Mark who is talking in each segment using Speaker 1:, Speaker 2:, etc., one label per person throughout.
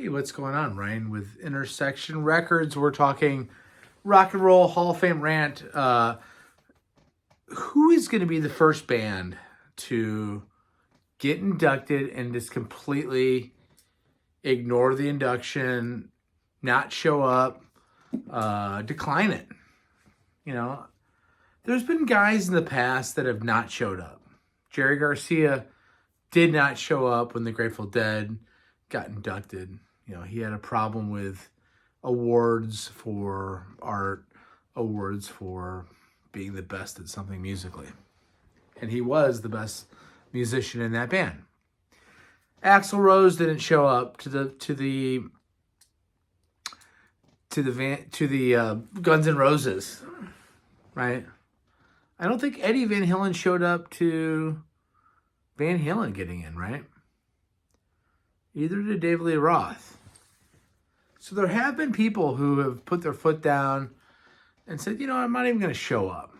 Speaker 1: Hey, what's going on, Ryan? With Intersection Records, we're talking Rock and Roll Hall of Fame rant. Who is going to be the first band to get inducted and just completely ignore the induction, not show up, decline it? You know, there's been guys in the past that have not showed up. Jerry Garcia did not show up when the Grateful Dead got inducted. You know, he had a problem with awards for art, awards for being the best at something musically. And he was the best musician in that band. Axl Rose didn't show up to the Guns N' Roses, right? I don't think Eddie Van Halen showed up to Van Halen getting in, right? Either did David Lee Roth. So there have been people who have put their foot down and said, you know, I'm not even going to show up.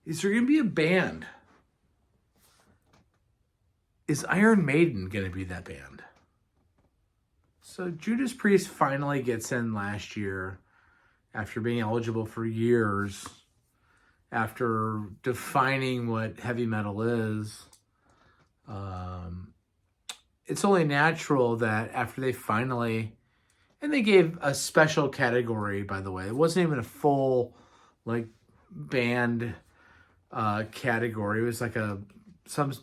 Speaker 1: Is there going to be a band? Is Iron Maiden going to be that band? So Judas Priest finally gets in last year after being eligible for years, after defining what heavy metal is. It's only natural that after they finally, and they gave a special category, by the way. It wasn't even a full like band category. It was like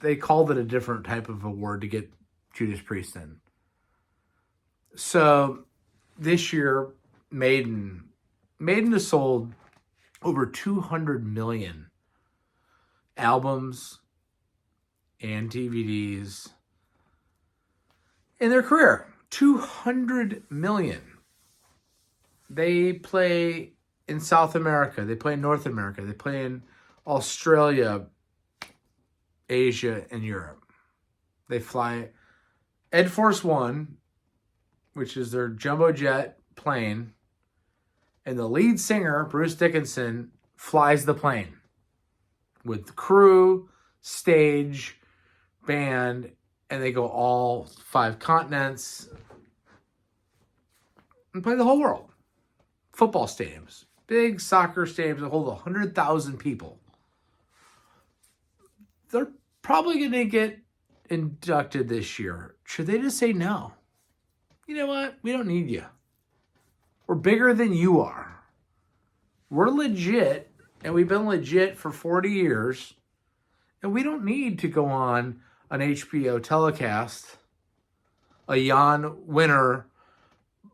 Speaker 1: they called it a different type of award to get Judas Priest in. So this year, Maiden has sold over 200 million albums and DVDs in their career. 200 million. They play in South America. They play in North America. They play in Australia, Asia, and Europe. They fly Ed Force One, which is their jumbo jet plane, and the lead singer, Bruce Dickinson, flies the plane with crew, stage, band, and they go all 5 continents and play the whole world. Football stadiums, big soccer stadiums that hold 100,000 people. They're probably going to get inducted this year. Should they just say no? You know what? We don't need you. We're bigger than you are. We're legit, and we've been legit for 40 years, and we don't need to go on an HBO telecast, a Jan Winter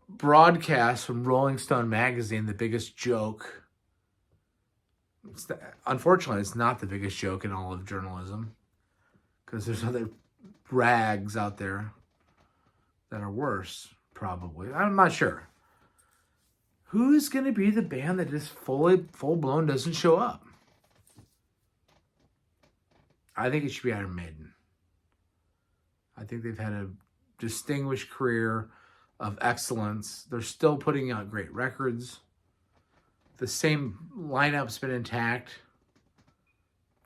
Speaker 1: broadcast from Rolling Stone magazine, the biggest joke. Unfortunately, it's not the biggest joke in all of journalism, because there's other rags out there that are worse, probably. I'm not sure. Who's going to be the band that just full-blown doesn't show up? I think it should be Iron Maiden. I think they've had a distinguished career of excellence. They're still putting out great records. The same lineup's been intact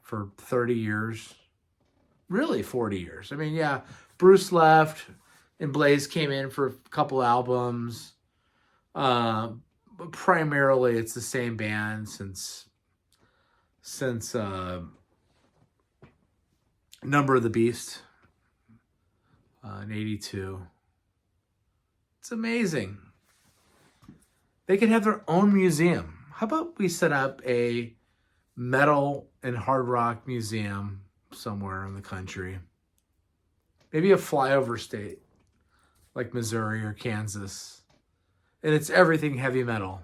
Speaker 1: for 30 years. Really 40 years. I mean, yeah, Bruce left and Blaze came in for a couple albums. But primarily it's the same band since Number of the Beast in 82. It's amazing. They could have their own museum. How about we set up a metal and hard rock museum somewhere in the country? Maybe a flyover state like Missouri or Kansas. And it's everything heavy metal.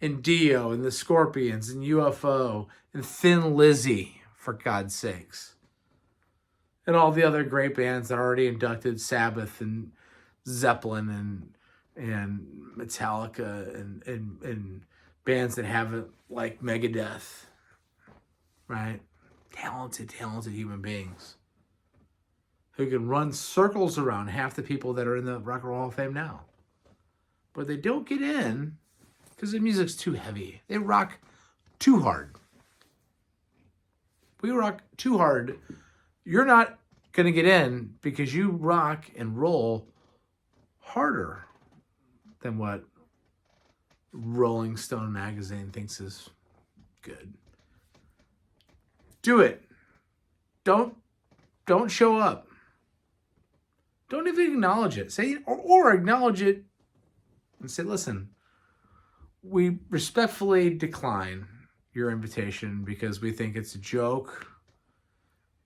Speaker 1: And Dio and the Scorpions and UFO and Thin Lizzy, for God's sakes. And all the other great bands that are already inducted, Sabbath and Zeppelin and Metallica and bands that haven't, like Megadeth, right? Talented human beings who can run circles around half the people that are in the Rock and Roll Hall of Fame now. But they don't get in because the music's too heavy. They rock too hard. We rock too hard. You're not going to get in because you rock and roll harder than what Rolling Stone magazine thinks is good. Do it. Don't show up. Don't even acknowledge it. Say or acknowledge it and say, listen, we respectfully decline your invitation because we think it's a joke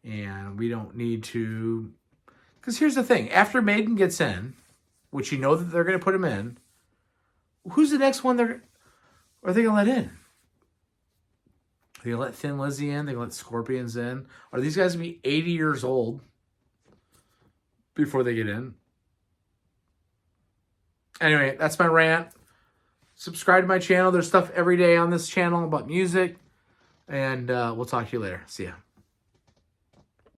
Speaker 1: and we don't need to. Because here's the thing. After Maiden gets in, which you know that they're going to put him in, who's the next one are they going to let in? Are they going to let Thin Lizzy in? They're going to let Scorpions in? Are these guys going to be 80 years old before they get in? Anyway, that's my rant. Subscribe to my channel. There's stuff every day on this channel about music. And we'll talk to you later. See ya.